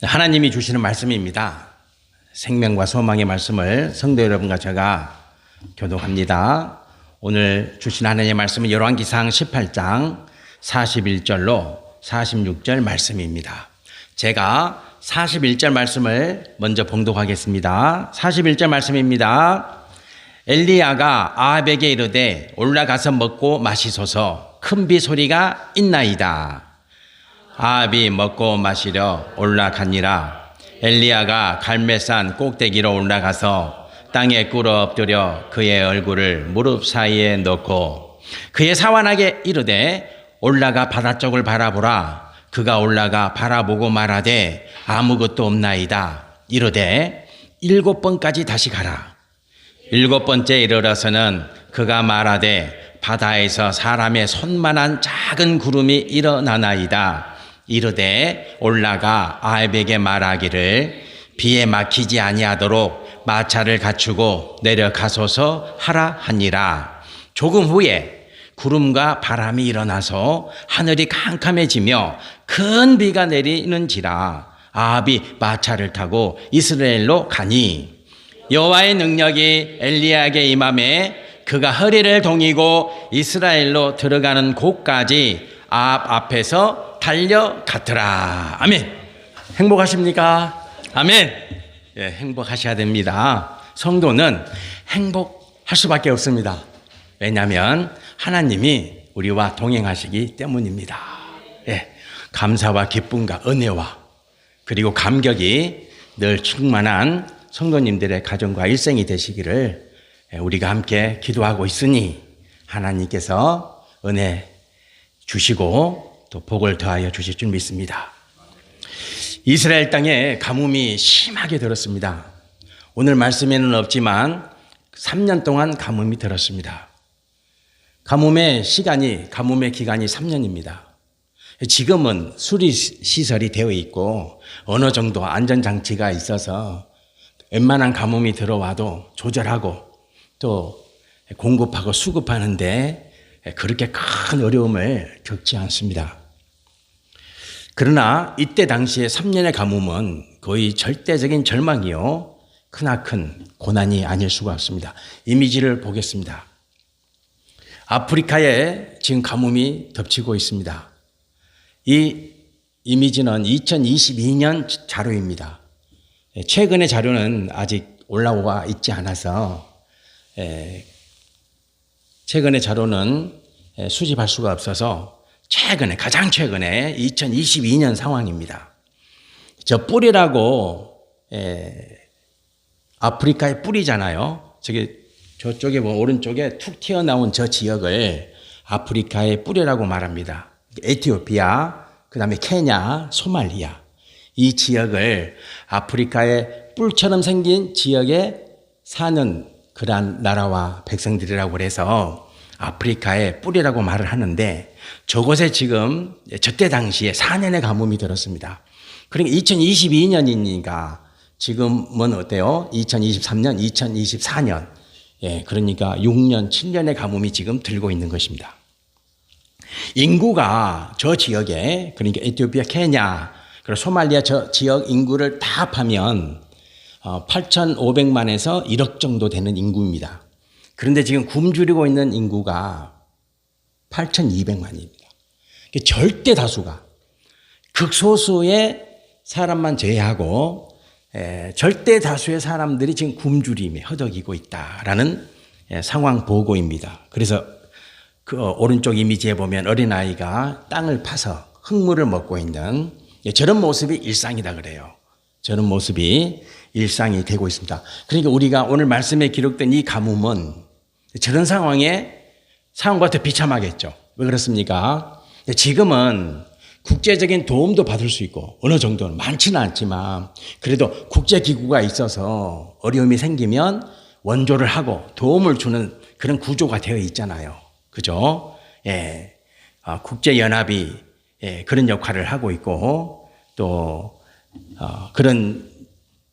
하나님이 주시는 말씀입니다. 생명과 소망의 말씀을 성도 여러분과 제가 교독합니다. 오늘 주신 하나님의 말씀은 열왕기상 18장 41절로 46절 말씀입니다. 제가 41절 말씀을 먼저 봉독하겠습니다. 41절 말씀입니다. 엘리야가 아합에게 이르되 올라가서 먹고 마시소서, 큰 비 소리가 있나이다. 아합이 먹고 마시려 올라가니라. 엘리야가 갈멜산 꼭대기로 올라가서 땅에 꿇어 엎드려 그의 얼굴을 무릎 사이에 넣고 그의 사환에게 이르되 올라가 바다 쪽을 바라보라. 그가 올라가 바라보고 말하되 아무것도 없나이다. 이르되 7번까지 다시 가라. 7번째 이르러서는 그가 말하되 바다에서 사람의 손만한 작은 구름이 일어나나이다. 이르되 올라가 아합에게 말하기를 비에 막히지 아니하도록 마차를 갖추고 내려가소서 하라 하니라. 조금 후에 구름과 바람이 일어나서 하늘이 캄캄해지며 큰 비가 내리는지라. 아합이 마차를 타고 이스라엘로 가니 여호와의 능력이 엘리야에게 임하매 그가 허리를 동이고 이스라엘로 들어가는 곳까지 아합 앞에서 달려갔더라. 아멘. 행복하십니까? 아멘. 예, 행복하셔야 됩니다. 성도는 행복할 수밖에 없습니다. 왜냐하면 하나님이 우리와 동행하시기 때문입니다. 예, 감사와 기쁨과 은혜와 그리고 감격이 늘 충만한 성도님들의 가정과 일생이 되시기를 우리가 함께 기도하고 있으니 하나님께서 은혜 주시고 또 복을 더하여 주실 줄 믿습니다. 이스라엘 땅에 가뭄이 심하게 들었습니다. 오늘 말씀에는 없지만 3년 동안 가뭄이 들었습니다. 가뭄의 기간이 3년입니다. 지금은 수리시설이 되어 있고 어느 정도 안전장치가 있어서 웬만한 가뭄이 들어와도 조절하고 또 공급하고 수급하는데 그렇게 큰 어려움을 겪지 않습니다. 그러나 이때 당시에 3년의 가뭄은 거의 절대적인 절망이요, 크나큰 고난이 아닐 수가 없습니다. 이미지를 보겠습니다. 아프리카에 지금 가뭄이 덮치고 있습니다. 이 이미지는 2022년 자료입니다. 최근의 자료는 아직 올라와 있지 않아서 최근의 자료는 수집할 수가 없어서 가장 최근에 2022년 상황입니다. 저 뿔이라고 아프리카의 뿔이잖아요. 저쪽에 오른쪽에 툭 튀어나온 저 지역을 아프리카의 뿔이라고 말합니다. 에티오피아, 그 다음에 케냐, 소말리아, 이 지역을 아프리카의 뿔처럼 생긴 지역에 사는 그러한 나라와 백성들이라고 그래서 아프리카의 뿔이라고 말을 하는데 저곳에 지금 저때 당시에 4년의 가뭄이 들었습니다. 그러니까 2022년이니까 지금은 어때요? 2023년, 2024년. 예, 그러니까 6년, 7년의 가뭄이 지금 들고 있는 것입니다. 인구가 저 지역에, 그러니까 에티오피아, 케냐, 그리고 소말리아 저 지역 인구를 다 합하면 8,500만에서 1억 정도 되는 인구입니다. 그런데 지금 굶주리고 있는 인구가 8,200만입니다. 절대 다수가 극소수의 사람만 제외하고 절대 다수의 사람들이 지금 굶주림에 허덕이고 있다라는 상황 보고입니다. 그래서 그 오른쪽 이미지에 보면 어린아이가 땅을 파서 흙물을 먹고 있는 저런 모습이 일상이다 그래요. 저런 모습이 일상이 되고 있습니다. 그러니까 우리가 오늘 말씀에 기록된 이 가뭄은 저런 상황과 더 비참하겠죠. 왜 그렇습니까? 지금은 국제적인 도움도 받을 수 있고 어느 정도는 많지는 않지만 그래도 국제기구가 있어서 어려움이 생기면 원조를 하고 도움을 주는 그런 구조가 되어 있잖아요. 그죠? 예. 국제연합이 그런 역할을 하고 있고 또 그런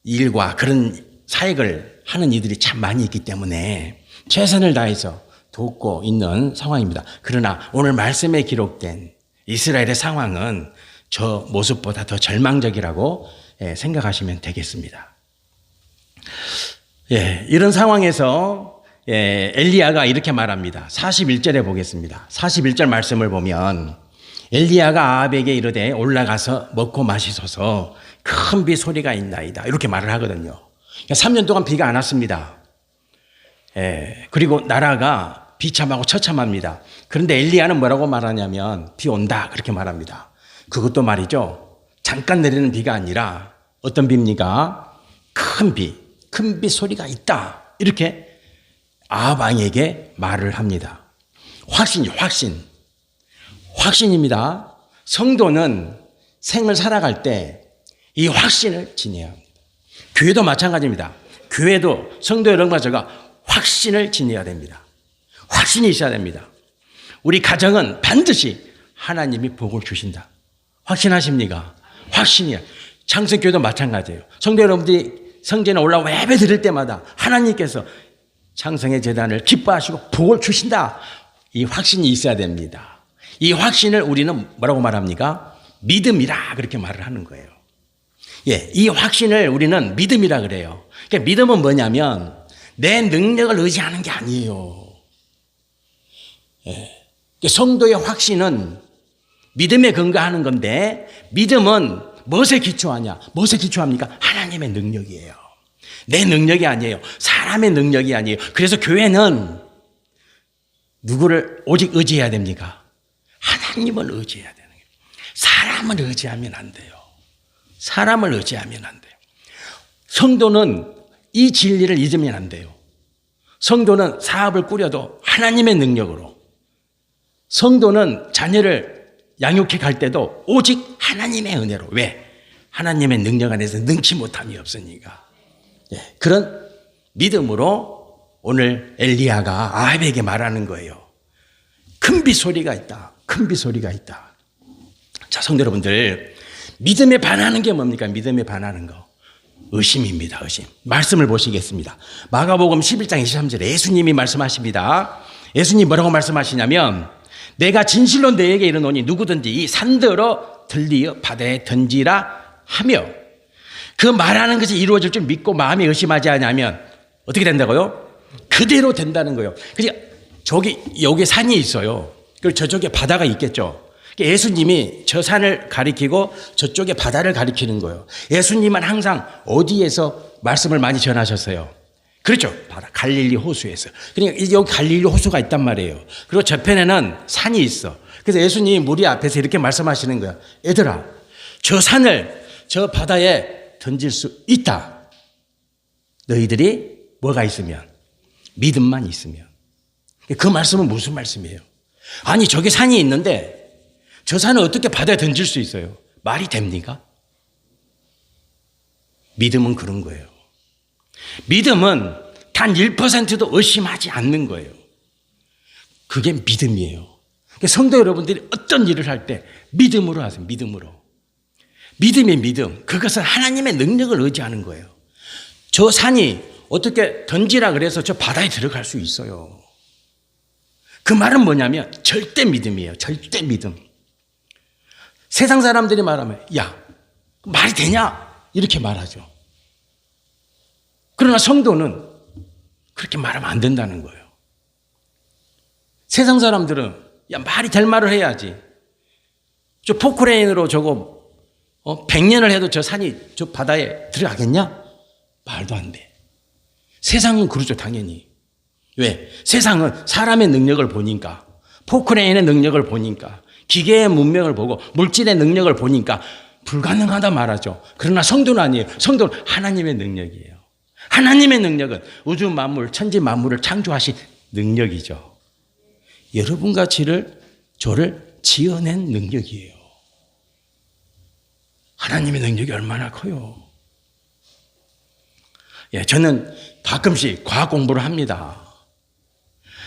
일과 그런 사역을 하는 이들이 참 많이 있기 때문에 최선을 다해서 돕고 있는 상황입니다. 그러나 오늘 말씀에 기록된 이스라엘의 상황은 저 모습보다 더 절망적이라고 생각하시면 되겠습니다. 이런 상황에서 엘리야가 이렇게 말합니다. 41절에 보겠습니다. 41절 말씀을 보면 엘리야가 아합에게 이르되 올라가서 먹고 마시소서 큰 비 소리가 있나이다. 이렇게 말을 하거든요. 3년 동안 비가 안 왔습니다. 그리고 나라가 비참하고 처참합니다. 그런데 엘리야는 뭐라고 말하냐면 비 온다 그렇게 말합니다. 그것도 말이죠. 잠깐 내리는 비가 아니라 어떤 비입니까? 큰 비 소리가 있다. 이렇게 아합 왕에게 말을 합니다. 확신입니다. 성도는 생을 살아갈 때 이 확신을 지녀야 합니다. 교회도 마찬가지입니다. 교회도 성도 여러분과 제가 확신을 지녀야 됩니다. 확신이 있어야 됩니다. 우리 가정은 반드시 하나님이 복을 주신다. 확신하십니까? 확신이야. 창세교회도 마찬가지예요. 성도 여러분들이 성전에 올라와 예배 드릴 때마다 하나님께서 창성의 제단을 기뻐하시고 복을 주신다. 이 확신이 있어야 됩니다. 이 확신을 우리는 뭐라고 말합니까? 믿음이라 그렇게 말을 하는 거예요. 이 확신을 우리는 믿음이라 그래요. 그러니까 믿음은 뭐냐면 내 능력을 의지하는 게 아니에요. 성도의 확신은 믿음에 근거하는 건데 믿음은 무엇에 기초하냐? 무엇에 기초합니까? 하나님의 능력이에요. 내 능력이 아니에요. 사람의 능력이 아니에요. 그래서 교회는 누구를 오직 의지해야 됩니까? 하나님을 의지해야 되는 거예요. 사람을 의지하면 안 돼요. 사람을 의지하면 안 돼요. 성도는 이 진리를 잊으면 안 돼요. 성도는 사업을 꾸려도 하나님의 능력으로, 성도는 자녀를 양육해 갈 때도 오직 하나님의 은혜로. 왜? 하나님의 능력 안에서 능치 못함이 없으니까. 그런 믿음으로 오늘 엘리야가 아합에게 말하는 거예요. 큰 비 소리가 있다. 큰 비 소리가 있다. 자, 성도 여러분들, 믿음에 반하는 게 뭡니까? 믿음에 반하는 거. 의심입니다. 의심. 말씀을 보시겠습니다. 마가복음 11장 23절에 예수님이 말씀하십니다. 예수님 뭐라고 말씀하시냐면 내가 진실로 너에게 이르노니 누구든지 이 산더러 들리어 바다에 던지라 하며, 그 말하는 것이 이루어질 줄 믿고 마음에 의심하지 않으면 어떻게 된다고요? 그대로 된다는 거예요. 그러니까 여기 산이 있어요. 그리고 저쪽에 바다가 있겠죠. 예수님이 저 산을 가리키고 저쪽에 바다를 가리키는 거예요. 예수님은 항상 어디에서 말씀을 많이 전하셨어요? 그렇죠. 바다 갈릴리 호수에서. 그러니까 여기 갈릴리 호수가 있단 말이에요. 그리고 저편에는 산이 있어. 그래서 예수님이 무리 앞에서 이렇게 말씀하시는 거야. 얘들아, 저 산을 저 바다에 던질 수 있다. 너희들이 뭐가 있으면? 믿음만 있으면. 그 말씀은 무슨 말씀이에요? 아니, 저기 산이 있는데 저 산을 어떻게 바다에 던질 수 있어요? 말이 됩니까? 믿음은 그런 거예요. 믿음은 단 1%도 의심하지 않는 거예요. 그게 믿음이에요. 성도 여러분들이 어떤 일을 할 때 믿음으로 하세요. 믿음으로. 믿음의 믿음. 그것은 하나님의 능력을 의지하는 거예요. 저 산이 어떻게 던지라 그래서 저 바다에 들어갈 수 있어요. 그 말은 뭐냐면 절대 믿음이에요. 절대 믿음. 세상 사람들이 말하면 야, 말이 되냐? 이렇게 말하죠. 그러나 성도는 그렇게 말하면 안 된다는 거예요. 세상 사람들은 야, 말이 될 말을 해야지. 저 포크레인으로 저거 100년을 해도 저 산이 저 바다에 들어가겠냐? 말도 안 돼. 세상은 그러죠, 당연히. 왜? 세상은 사람의 능력을 보니까, 포크레인의 능력을 보니까, 기계의 문명을 보고 물질의 능력을 보니까 불가능하다 말하죠. 그러나 성도는 아니에요. 성도는 하나님의 능력이에요. 하나님의 능력은 우주 만물, 천지 만물을 창조하신 능력이죠. 여러분과 저를 지어낸 능력이에요. 하나님의 능력이 얼마나 커요. 저는 가끔씩 과학 공부를 합니다.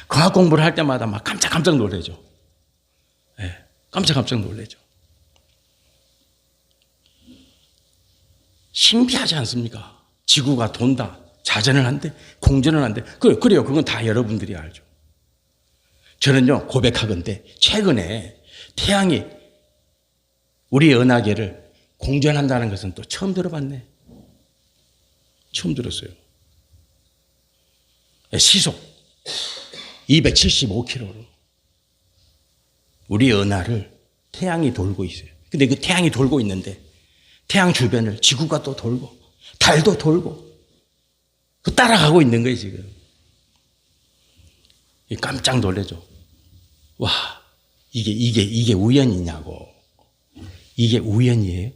과학 공부를 할 때마다 막 깜짝 놀라죠. 깜짝 놀라죠. 신비하지 않습니까? 지구가 돈다, 자전을 한대, 공전을 한대. 그래요. 그건 다 여러분들이 알죠. 저는요, 고백하건대 최근에 태양이 우리 은하계를 공전한다는 것은 또 처음 들어봤네. 처음 들었어요. 시속 275km로 우리 은하를 태양이 돌고 있어요. 근데 그 태양이 돌고 있는데 태양 주변을 지구가 또 돌고 달도 돌고 그 따라가고 있는 거예요 지금. 깜짝 놀라죠. 와, 이게 우연이냐고. 이게 우연이에요?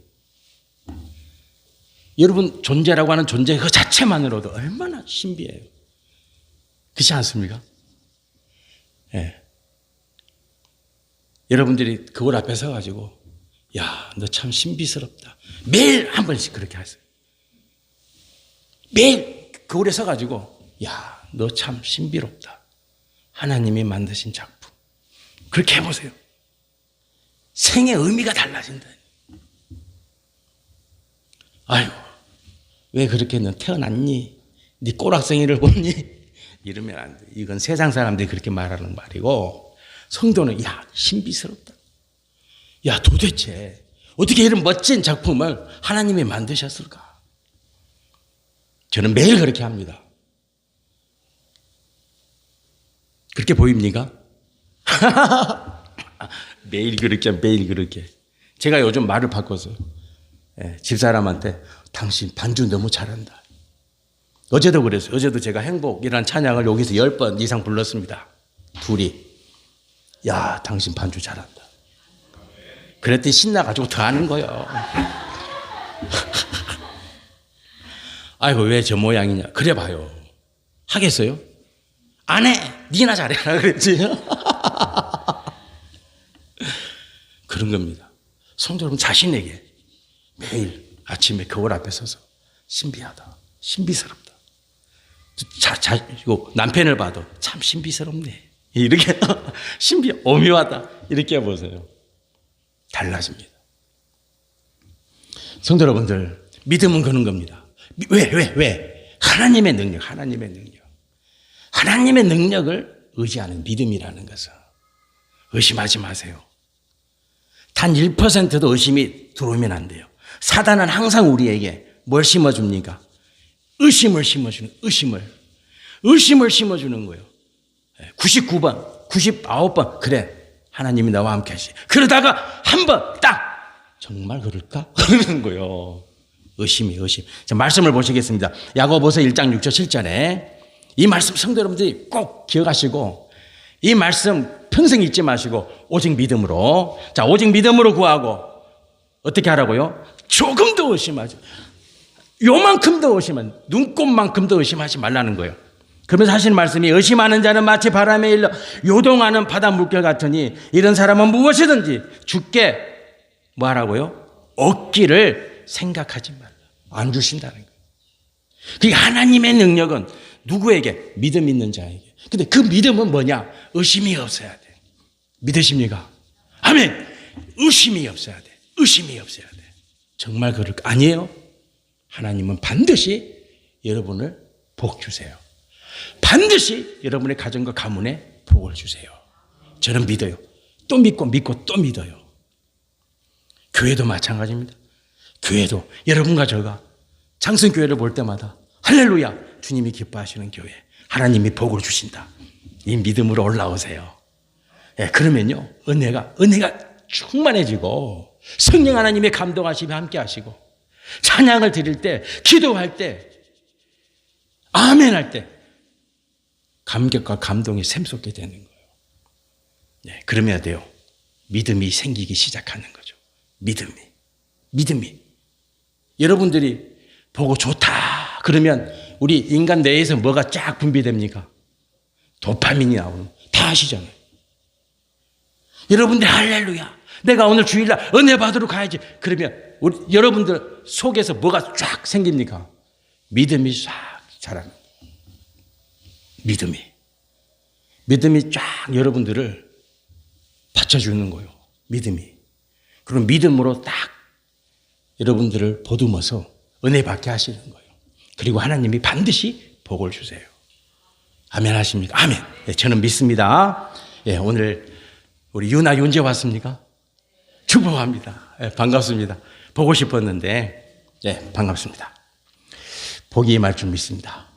여러분 존재라고 하는 존재 그 자체만으로도 얼마나 신비해요. 그렇지 않습니까? 예. 여러분들이 그걸 앞에 서가지고 야, 너 참 신비스럽다. 매일 한 번씩 그렇게 하세요. 매일 그걸에 서가지고 야, 너 참 신비롭다. 하나님이 만드신 작품. 그렇게 해보세요. 생의 의미가 달라진다. 아이고, 왜 그렇게 너 태어났니? 네 꼬락생이를 보니? 이러면 안 돼. 이건 세상 사람들이 그렇게 말하는 말이고, 성도는 야, 신비스럽다. 야, 도대체 어떻게 이런 멋진 작품을 하나님이 만드셨을까? 저는 매일 그렇게 합니다. 그렇게 보입니까? 매일 그렇게. 제가 요즘 말을 바꿨어요. 집사람한테 당신 반주 너무 잘한다. 어제도 그랬어요. 어제도 제가 행복이라는 찬양을 여기서 10번 이상 불렀습니다. 둘이. 야, 당신 반주 잘한다. 그랬더니 신나가지고 더 하는 거예요. 아이고, 왜 저 모양이냐. 그래 봐요. 하겠어요? 안 해. 니나 잘해라 그랬지. 그런 겁니다. 성도 여러분 자신에게 매일 아침에 거울 앞에 서서 신비하다. 신비스럽다. 이거 남편을 봐도 참 신비스럽네. 이렇게 오묘하다. 이렇게 해보세요. 달라집니다. 성도 여러분들, 믿음은 그런 겁니다. 왜? 하나님의 능력. 하나님의 능력을 의지하는 믿음이라는 것은 의심하지 마세요. 단 1%도 의심이 들어오면 안 돼요. 사단은 항상 우리에게 뭘 심어줍니까? 의심을 심어주는 거예요. 99번, 99번, 그래, 하나님이 나와 함께 하시. 그러다가 한 번 딱, 정말 그럴까? 그러는 거예요. 의심. 자, 말씀을 보시겠습니다. 야고보서 1장 6절 7절에 이 말씀 성도 여러분들이 꼭 기억하시고 이 말씀 평생 잊지 마시고 오직 믿음으로, 자, 오직 믿음으로 구하고 어떻게 하라고요? 조금 더 의심하지. 요만큼 더 의심하지. 눈곱만큼 더 의심하지 말라는 거예요. 그러면서 하시는 말씀이 의심하는 자는 마치 바람에 일러 요동하는 바다 물결 같으니 이런 사람은 무엇이든지 주께 뭐 하라고요? 얻기를 생각하지 말라. 안 주신다는 거예요. 그게 하나님의 능력은 누구에게? 믿음 있는 자에게. 근데 그 믿음은 뭐냐? 의심이 없어야 돼. 믿으십니까? 아멘. 의심이 없어야 돼. 정말 그럴까? 아니에요. 하나님은 반드시 여러분을 복 주세요. 반드시 여러분의 가정과 가문에 복을 주세요. 저는 믿어요. 또 믿고 또 믿어요. 교회도 마찬가지입니다. 교회도 여러분과 저가 장성교회를 볼 때마다 할렐루야, 주님이 기뻐하시는 교회, 하나님이 복을 주신다. 이 믿음으로 올라오세요. 그러면요, 은혜가 충만해지고 성령 하나님의 감동하심이 함께 하시고 찬양을 드릴 때, 기도할 때, 아멘 할 때 감격과 감동이 샘솟게 되는 거예요. 그러면 돼요. 믿음이 생기기 시작하는 거죠. 믿음이. 여러분들이 보고 좋다 그러면 우리 인간 뇌에서 뭐가 쫙 분비됩니까? 도파민이 나오는, 다 아시잖아요. 여러분들 할렐루야, 내가 오늘 주일날 은혜 받으러 가야지. 그러면 여러분들 속에서 뭐가 쫙 생깁니까? 믿음이 쫙 자라는 거예요. 믿음이 쫙 여러분들을 받쳐주는 거예요. 믿음이. 그럼 믿음으로 딱 여러분들을 보듬어서 은혜 받게 하시는 거예요. 그리고 하나님이 반드시 복을 주세요. 아멘 하십니까? 아멘. 저는 믿습니다. 오늘 우리 윤재 왔습니까? 축복합니다. 반갑습니다. 보고 싶었는데, 네, 반갑습니다. 복이 임할 줄 믿습니다.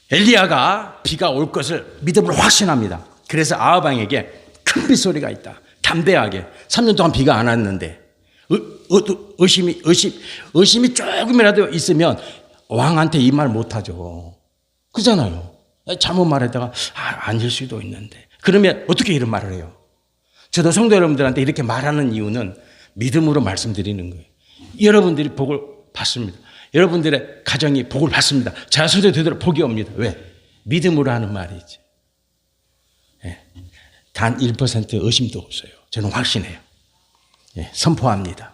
엘리야가 비가 올 것을 믿음으로 확신합니다. 그래서 아하방에게 큰 빗소리가 있다. 담대하게. 3년 동안 비가 안 왔는데 의심이 조금이라도 있으면 왕한테 이 말 못하죠. 그잖아요. 잘못 말했다가 아닐 수도 있는데. 그러면 어떻게 이런 말을 해요? 저도 성도 여러분들한테 이렇게 말하는 이유는 믿음으로 말씀드리는 거예요. 여러분들이 복을 받습니다. 여러분들의 가정이 복을 받습니다. 제가 소재되도록 복이 옵니다. 왜? 믿음으로 하는 말이지. 예. 단 1% 의심도 없어요. 저는 확신해요. 예. 선포합니다.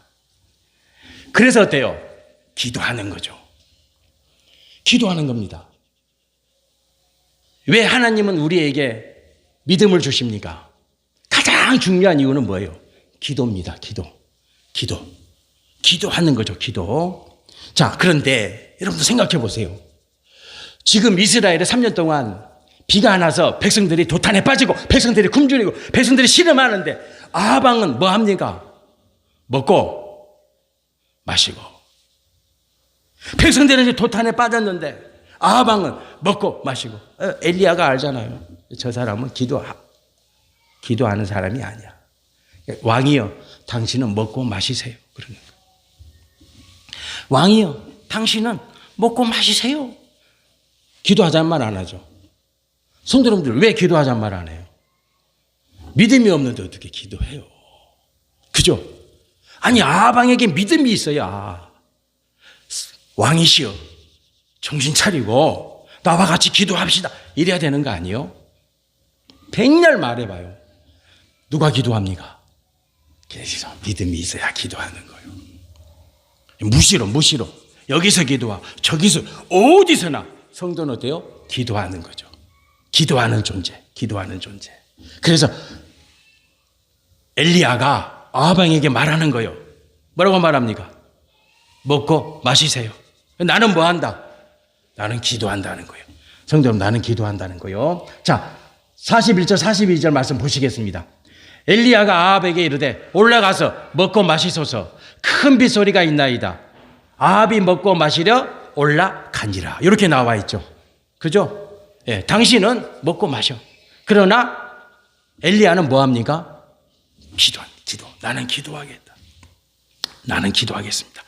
그래서 어때요? 기도하는 거죠. 기도하는 겁니다. 왜 하나님은 우리에게 믿음을 주십니까? 가장 중요한 이유는 뭐예요? 기도입니다. 기도하는 거죠. 기도. 자, 그런데 여러분들 생각해 보세요. 지금 이스라엘에 3년 동안 비가 안 와서 백성들이 도탄에 빠지고 백성들이 굶주리고 백성들이 씨름하는데 아하방은 뭐 합니까? 먹고 마시고. 백성들은 이제 도탄에 빠졌는데 아하방은 먹고 마시고. 엘리야가 알잖아요. 저 사람은 기도하는 사람이 아니야. 왕이여, 당신은 먹고 마시세요. 그러는 거예요. 왕이여, 당신은 먹고 마시세요. 기도하자는 말 안 하죠. 성도 여러분들 왜 기도하자는 말 안 해요? 믿음이 없는데 어떻게 기도해요? 그죠? 아니, 아하방에게 믿음이 있어야 왕이시여, 정신 차리고 나와 같이 기도합시다. 이래야 되는 거 아니에요? 백날 말해봐요. 누가 기도합니까? 그래서 믿음이 있어야 기도하는 거예요. 무시로 여기서 기도하고 저기서 어디서나 성도는 어때요? 기도하는 거죠. 기도하는 존재. 그래서 엘리야가 아하방에게 말하는 거예요. 뭐라고 말합니까? 먹고 마시세요. 나는 뭐 한다? 나는 기도한다는 거예요. 성도 여러분, 나는 기도한다는 거예요. 자, 41절 42절 말씀 보시겠습니다. 엘리야가 아합에게 이르되 올라가서 먹고 마시소서. 큰 빗소리가 있나이다. 아합이 먹고 마시려 올라가니라. 이렇게 나와 있죠. 그죠? 예, 당신은 먹고 마셔. 그러나 엘리야는 뭐 합니까? 기도. 나는 기도하겠다. 나는 기도하겠습니다.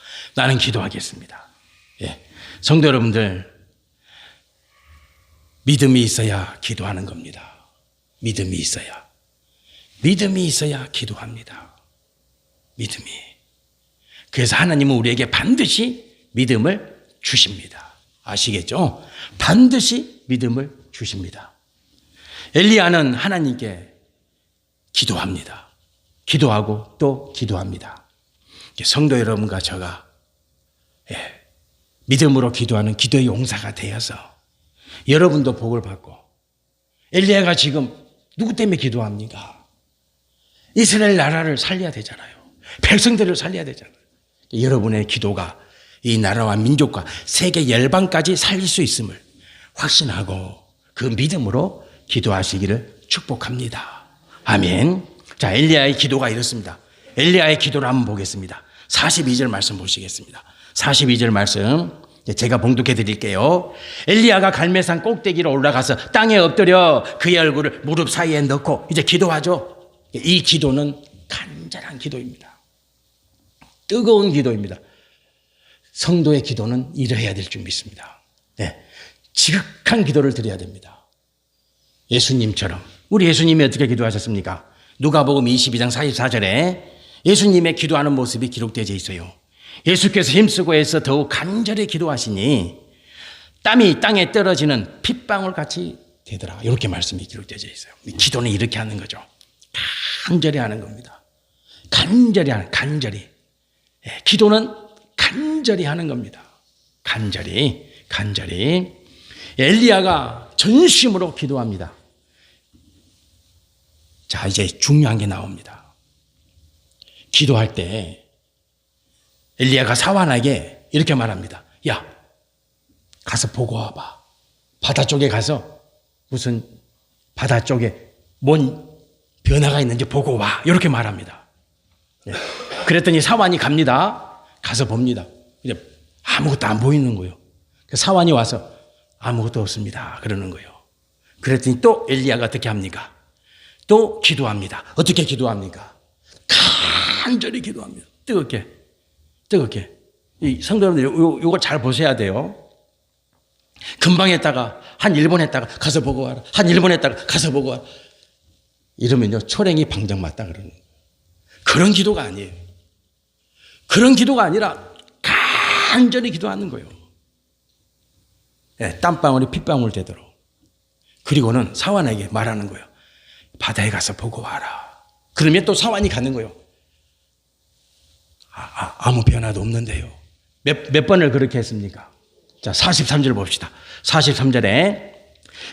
예, 성도 여러분들, 믿음이 있어야 기도하는 겁니다. 믿음이 있어야 기도합니다. 믿음이. 그래서 하나님은 우리에게 반드시 믿음을 주십니다. 아시겠죠? 반드시 믿음을 주십니다. 엘리야는 하나님께 기도합니다. 기도하고 또 기도합니다. 성도 여러분과 저가 믿음으로 기도하는 기도의 용사가 되어서 여러분도 복을 받고, 엘리야가 지금 누구 때문에 기도합니까? 이스라엘 나라를 살려야 되잖아요. 백성들을 살려야 되잖아요. 여러분의 기도가 이 나라와 민족과 세계 열방까지 살릴 수 있음을 확신하고 그 믿음으로 기도하시기를 축복합니다. 아멘. 자, 엘리야의 기도가 이렇습니다. 엘리야의 기도를 한번 보겠습니다. 42절 말씀 보시겠습니다. 42절 말씀 제가 봉독해 드릴게요. 엘리야가 갈멜산 꼭대기로 올라가서 땅에 엎드려 그의 얼굴을 무릎 사이에 넣고 이제 기도하죠. 이 기도는 간절한 기도입니다. 뜨거운 기도입니다. 성도의 기도는 이러해야 될 줄 믿습니다. 네, 지극한 기도를 드려야 됩니다. 예수님처럼. 우리 예수님이 어떻게 기도하셨습니까? 누가복음 22장 44절에 예수님의 기도하는 모습이 기록되어 있어요. 예수께서 힘쓰고 애써 더욱 간절히 기도하시니 땀이 땅에 떨어지는 핏방울 같이 되더라. 이렇게 말씀이 기록되어 있어요. 기도는 이렇게 하는 거죠. 간절히 하는 겁니다. 간절히. 기도는 간절히 하는 겁니다. 간절히. 엘리야가 전심으로 기도합니다. 자, 이제 중요한 게 나옵니다. 기도할 때 엘리야가 사환에게 이렇게 말합니다. 야, 가서 보고 와봐. 바다 쪽에 가서 무슨 바다 쪽에 뭔 변화가 있는지 보고 와. 이렇게 말합니다. 그랬더니 사환이 갑니다. 가서 봅니다. 이제 아무것도 안 보이는 거예요. 사환이 와서 아무것도 없습니다. 그러는 거예요. 그랬더니 또 엘리야가 어떻게 합니까? 또 기도합니다. 어떻게 기도합니까? 간절히 기도합니다. 뜨겁게. 이 성도님들 요거 잘 보셔야 돼요. 금방 했다가 한 1분 했다가 가서 보고 와라. 한 1분 했다가 가서 보고 와라. 이러면요 초랭이 방정 맞다 그러는 거예요. 그런 기도가 아니에요. 그런 기도가 아니라 간절히 기도하는 거예요. 네, 땀방울이 핏방울 되도록. 그리고는 사환에게 말하는 거예요. 바다에 가서 보고 와라. 그러면 또 사환이 가는 거예요. 아무 변화도 없는데요. 몇 번을 그렇게 했습니까? 자, 43절 봅시다. 43절에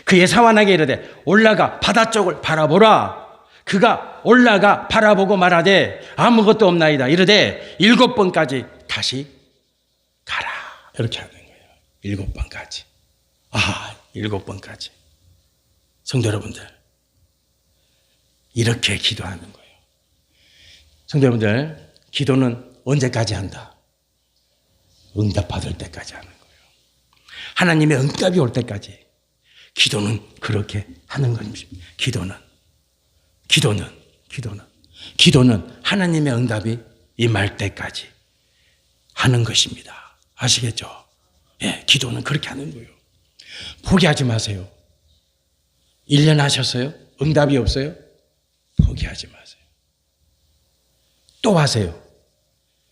그의 사환에게 이르되 올라가 바다 쪽을 바라보라. 그가 올라가 바라보고 말하되 아무것도 없나이다. 이르되 7번까지 다시 가라. 이렇게 하는 거예요. 7번까지. 7번까지. 성도 여러분들, 이렇게 기도하는 거예요. 성도 여러분들, 기도는 언제까지 한다? 응답받을 때까지 하는 거예요. 하나님의 응답이 올 때까지. 기도는 그렇게 하는 겁니다. 기도는 하나님의 응답이 임할 때까지 하는 것입니다. 아시겠죠? 예, 기도는 그렇게 하는 거예요. 포기하지 마세요. 1년 하셨어요? 응답이 없어요? 포기하지 마세요. 또 하세요.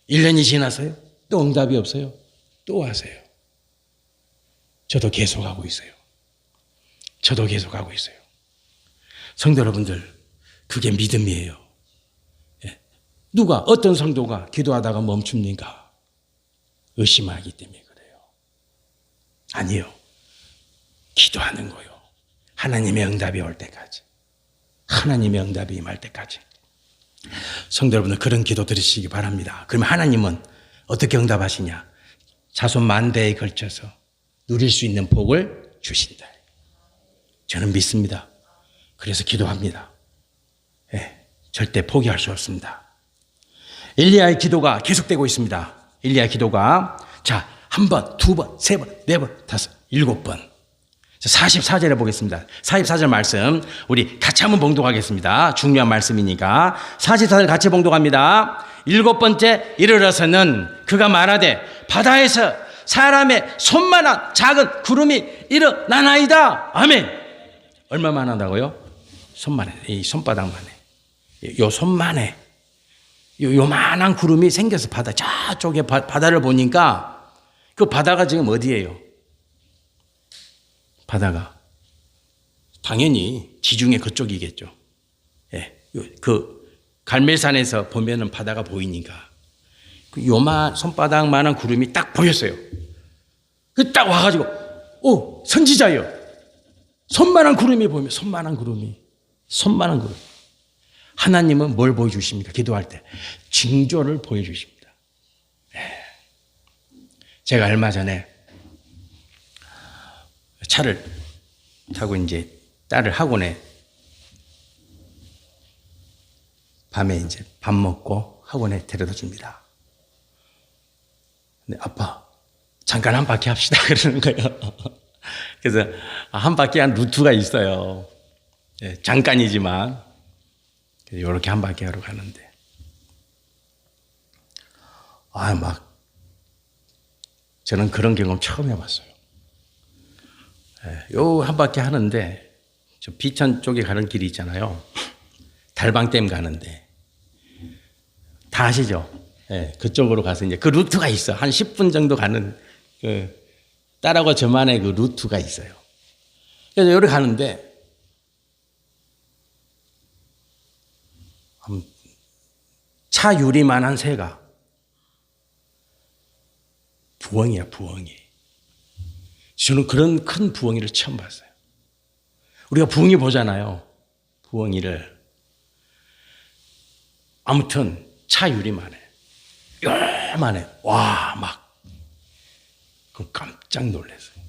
1년이 지났어요? 또 응답이 없어요? 또 하세요. 저도 계속하고 있어요. 성도 여러분들, 그게 믿음이에요. 예. 누가, 어떤 성도가 기도하다가 멈춥니까? 의심하기 때문에 그래요. 아니요. 기도하는 거요. 하나님의 응답이 올 때까지. 하나님의 응답이 임할 때까지. 성도 여러분들, 그런 기도 들으시기 바랍니다. 그러면 하나님은 어떻게 응답하시냐? 자손 만대에 걸쳐서 누릴 수 있는 복을 주신다. 저는 믿습니다. 그래서 기도합니다. 예, 절대 포기할 수 없습니다. 엘리야의 기도가 계속되고 있습니다. 엘리야의 기도가 자, 한 번, 두 번, 세 번, 네 번, 다섯, 7번. 44절에 보겠습니다. 44절 말씀 우리 같이 한번 봉독하겠습니다. 중요한 말씀이니까 44절 같이 봉독합니다. 7번째 이르러서는 그가 말하되 바다에서 사람의 손만한 작은 구름이 일어나나이다. 아멘. 얼마만 한다고요? 손만해. 이 손바닥만해. 요 손만해. 요만한 구름이 생겨서 바다 저쪽에 바다를 보니까 그 바다가 지금 어디예요? 바다가 당연히 지중해 그쪽이겠죠. 예, 그 갈멜산에서 보면은 바다가 보이니까 그 요만 손바닥만한 구름이 딱 보였어요. 그 딱 와가지고 오 선지자요. 손만한 구름이 보이면 손만한 구름. 하나님은 뭘 보여주십니까? 기도할 때 징조를 보여주십니다. 예. 제가 얼마 전에 차를 타고 이제 딸을 학원에 밤에 이제 밥 먹고 학원에 데려다 줍니다. 근데 아빠 잠깐 한 바퀴 합시다 그러는 거예요. 그래서 한 바퀴 한 루트가 있어요. 네, 잠깐이지만 이렇게 한 바퀴 하러 가는데 막 저는 그런 경험 처음 해봤어요. 요 한 바퀴 하는데 저 비천 쪽에 가는 길이 있잖아요. 달방댐 가는데 다 아시죠? 네, 그쪽으로 가서 이제 그 루트가 있어. 한 10분 정도 가는 그 딸하고 저만의 그 루트가 있어요. 그래서 여기 가는데 차 유리만한 새가 부엉이야, 부엉이. 저는 그런 큰 부엉이를 처음 봤어요. 우리가 부엉이 보잖아요. 부엉이를. 아무튼 차 유리만해. 요만해. 와, 막. 그 깜짝 놀랐어요.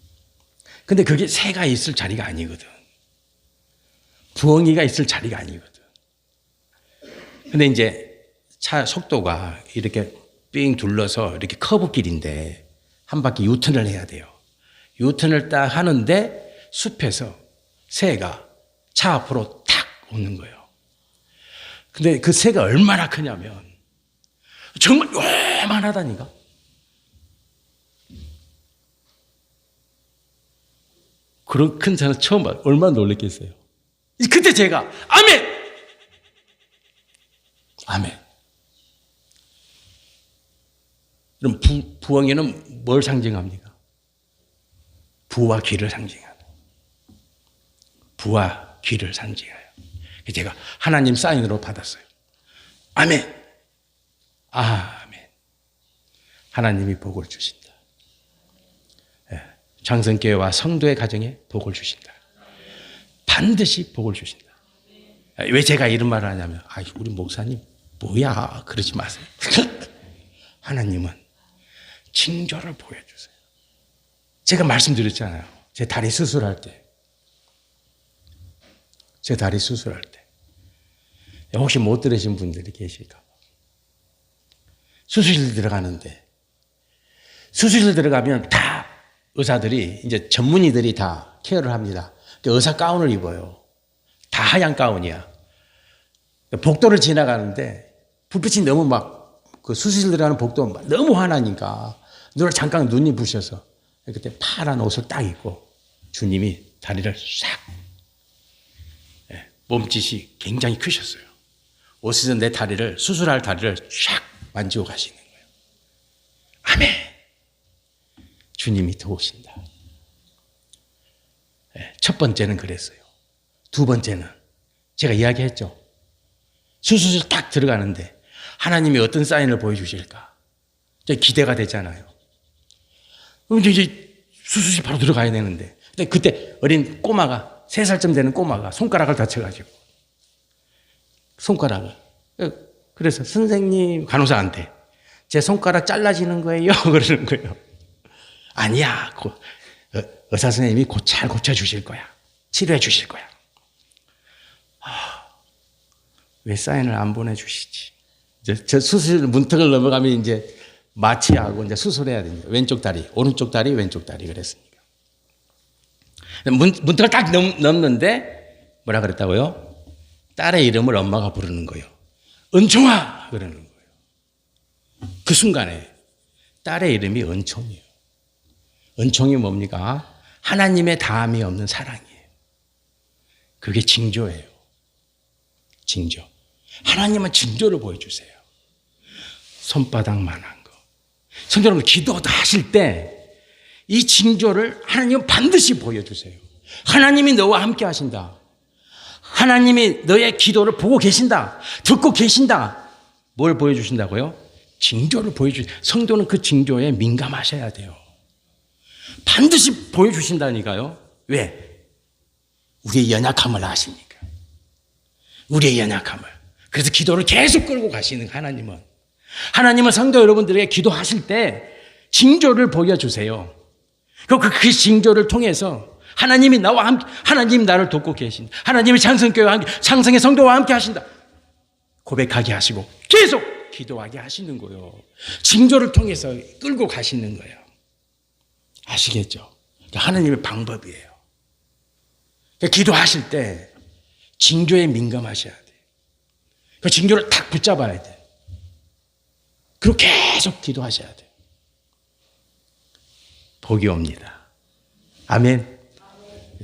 근데 그게 새가 있을 자리가 아니거든. 부엉이가 있을 자리가 아니거든. 근데 이제 차 속도가 이렇게 삥 둘러서 이렇게 커브길인데 한 바퀴 유턴을 해야 돼요. 유턴을 딱 하는데 숲에서 새가 차 앞으로 탁 오는 거예요. 근데 그 새가 얼마나 크냐면 정말 요만하다니까. 그런 큰 새는 처음 봐요. 얼마나 놀랐겠어요. 그때 제가 아멘! 아멘. 그럼 부엉이는 뭘 상징합니까? 부와 귀를 상징하는. 부와 귀를 상징해요. 제가 하나님 사인으로 받았어요. 아멘. 아멘. 하나님이 복을 주신다. 장성교회와 성도의 가정에 복을 주신다. 반드시 복을 주신다. 왜 제가 이런 말을 하냐면, 우리 목사님 뭐야 그러지 마세요. 하나님은 징조를 보여주세요. 제가 말씀드렸잖아요. 제 다리 수술할 때 혹시 못 들으신 분들이 계실까 봐. 수술실 들어가는데 수술실 들어가면 다 의사들이 이제 전문의들이 다 케어를 합니다. 의사 가운을 입어요. 다 하얀 가운이야. 복도를 지나가는데 불빛이 너무 막 그 수술실 들어가는 복도 너무 환하니까 잠깐 눈이 부셔서 그때 파란 옷을 딱 입고 주님이 다리를 싹 몸짓이 굉장히 크셨어요. 오시던 내 다리를 수술할 다리를 샥 만지고 가시는 거예요. 아멘. 주님이 도우신다. 첫 번째는 그랬어요. 두 번째는 제가 이야기했죠. 수술실 딱 들어가는데 하나님이 어떤 사인을 보여주실까? 기대가 되잖아요. 그럼 이제 수술실 바로 들어가야 되는데 근데 그때 어린 꼬마가 3살쯤 되는 꼬마가 손가락을 다쳐가지고 손가락을 그래서 선생님 간호사한테 제 손가락 잘라지는 거예요 그러는 거예요. 아니야. 의사 선생님이 잘 고쳐주실 거야. 치료해 주실 거야. 왜 사인을 안 보내주시지? 이제 저 수술 문턱을 넘어가면 이제 마취하고 이제 수술해야 됩니다. 왼쪽 다리, 오른쪽 다리, 왼쪽 다리 그랬으니까. 문턱을 딱 넘는데 뭐라 그랬다고요? 딸의 이름을 엄마가 부르는 거예요. 은총아! 그러는 거예요. 그 순간에 딸의 이름이 은총이에요. 은총이 뭡니까? 하나님의 다함이 없는 사랑이에요. 그게 징조예요. 징조. 하나님은 징조를 보여주세요. 손바닥만한 거. 성도 여러분, 기도도 하실 때 이 징조를 하나님은 반드시 보여주세요. 하나님이 너와 함께 하신다. 하나님이 너의 기도를 보고 계신다. 듣고 계신다. 뭘 보여주신다고요? 징조를 보여주신다. 성도는 그 징조에 민감하셔야 돼요. 반드시 보여주신다니까요. 왜? 우리의 연약함을 아십니까? 우리의 연약함을. 그래서 기도를 계속 끌고 가시는 하나님은 성도 여러분들에게 기도하실 때 징조를 보여주세요. 그 징조를 통해서 하나님이 나와 함께, 하나님 나를 돕고 계신다. 하나님이 장성교회와 함께, 장성의 성도와 함께 하신다. 고백하게 하시고 계속 기도하게 하시는 거예요. 징조를 통해서 끌고 가시는 거예요. 아시겠죠? 하나님의 방법이에요. 기도하실 때 징조에 민감하셔야 돼요. 그 징조를 딱 붙잡아야 돼요. 그리고 계속 기도하셔야 돼요. 복이 옵니다. 아멘.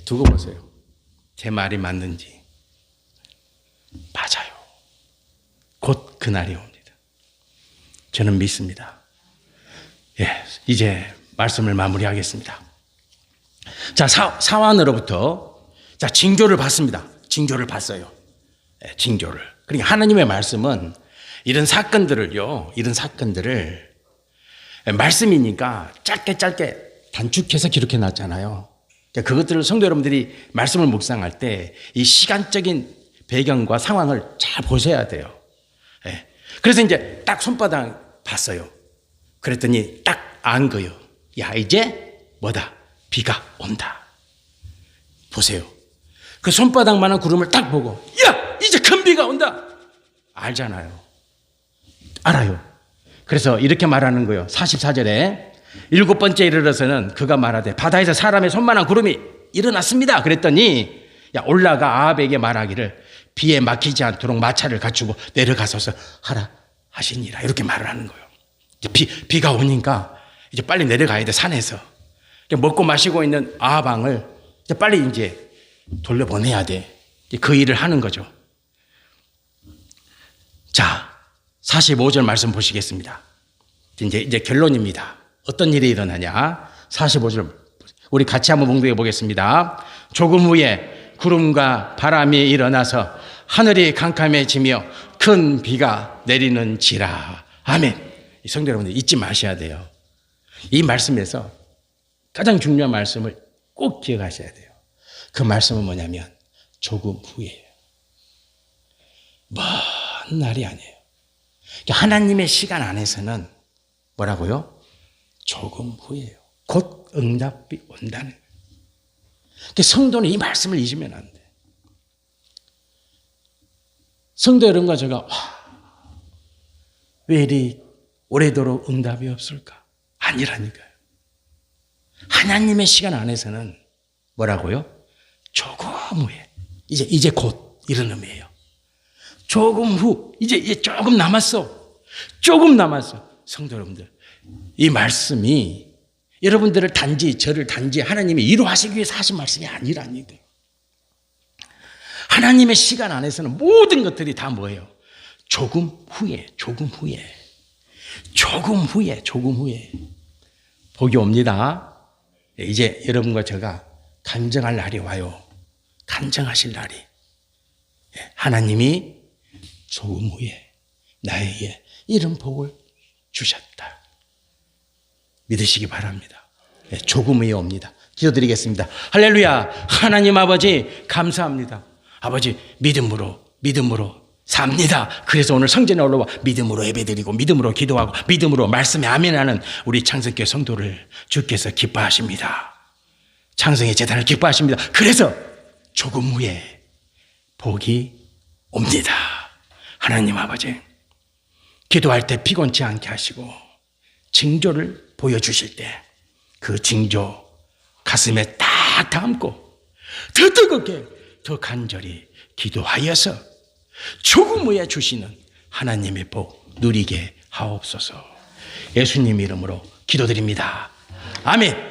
두고 보세요. 제 말이 맞는지. 맞아요. 곧 그날이 옵니다. 저는 믿습니다. 이제 말씀을 마무리하겠습니다. 자, 사환으로부터 징조를 받습니다. 징조를 봤어요. 징조를. 그러니까 하나님의 말씀은 이런 사건들을 말씀이니까 짧게 단축해서 기록해 놨잖아요. 그러니까 그것들을 성도 여러분들이 말씀을 묵상할 때 이 시간적인 배경과 상황을 잘 보셔야 돼요. 그래서 이제 딱 손바닥 봤어요. 그랬더니 딱 안 거예요. 야, 이제 뭐다? 비가 온다. 보세요. 그 손바닥만한 구름을 딱 보고, 야, 이제 큰 비가 온다. 알잖아요. 알아요. 그래서 이렇게 말하는 거예요. 44절에 일곱 번째 이르러서는 그가 말하되 바다에서 사람의 손만한 구름이 일어났습니다. 그랬더니 야 올라가 아합에게 말하기를 비에 막히지 않도록 마차를 갖추고 내려가서서 하라 하시니라. 이렇게 말을 하는 거예요. 비가 오니까 이제 빨리 내려가야 돼. 산에서 먹고 마시고 있는 아합 왕을 이제 빨리 이제 돌려보내야 돼. 그 일을 하는 거죠. 자, 45절 말씀 보시겠습니다. 이제 결론입니다. 어떤 일이 일어나냐? 45절 우리 같이 한번 봉독해 보겠습니다. 조금 후에 구름과 바람이 일어나서 하늘이 캄캄해지며 큰 비가 내리는지라. 아멘. 성도 여러분들 잊지 마셔야 돼요. 이 말씀에서 가장 중요한 말씀을 꼭 기억하셔야 돼요. 그 말씀은 뭐냐면 조금 후에요. 먼 날이 아니에요. 하나님의 시간 안에서는 뭐라고요? 조금 후에요. 곧 응답이 온다는 거예요. 성도는 이 말씀을 잊으면 안 돼. 성도 여러분과 제가 왜 이리 오래도록 응답이 없을까? 아니라니까요. 하나님의 시간 안에서는 뭐라고요? 조금 후에 이제 곧 이런 의미예요. 조금 후 이제 조금 남았어. 조금 남았어. 성도 여러분들 이 말씀이 여러분들을 저를 단지 하나님이 이루하시기 위해서 하신 말씀이 아니라니까요. 하나님의 시간 안에서는 모든 것들이 다 뭐예요? 조금 후에 복이 옵니다. 이제 여러분과 제가 간증할 날이 와요. 간증하실 날이. 하나님이 조금 후에 나에게 이런 복을 주셨다. 믿으시기 바랍니다. 조금 후에 옵니다. 기도드리겠습니다. 할렐루야. 하나님 아버지 감사합니다. 아버지 믿음으로 삽니다. 그래서 오늘 성전에 올라와 믿음으로 예배드리고 믿음으로 기도하고 믿음으로 말씀에 아멘하는 우리 창성교회 성도를 주께서 기뻐하십니다. 창성의 제단을 기뻐하십니다. 그래서 조금 후에 복이 옵니다. 하나님 아버지 기도할 때 피곤치 않게 하시고 징조를 보여주실 때 그 징조 가슴에 딱 담고 더 뜨겁게 더 간절히 기도하여서 조금 후에 주시는 하나님의 복 누리게 하옵소서. 예수님 이름으로 기도드립니다. 아멘.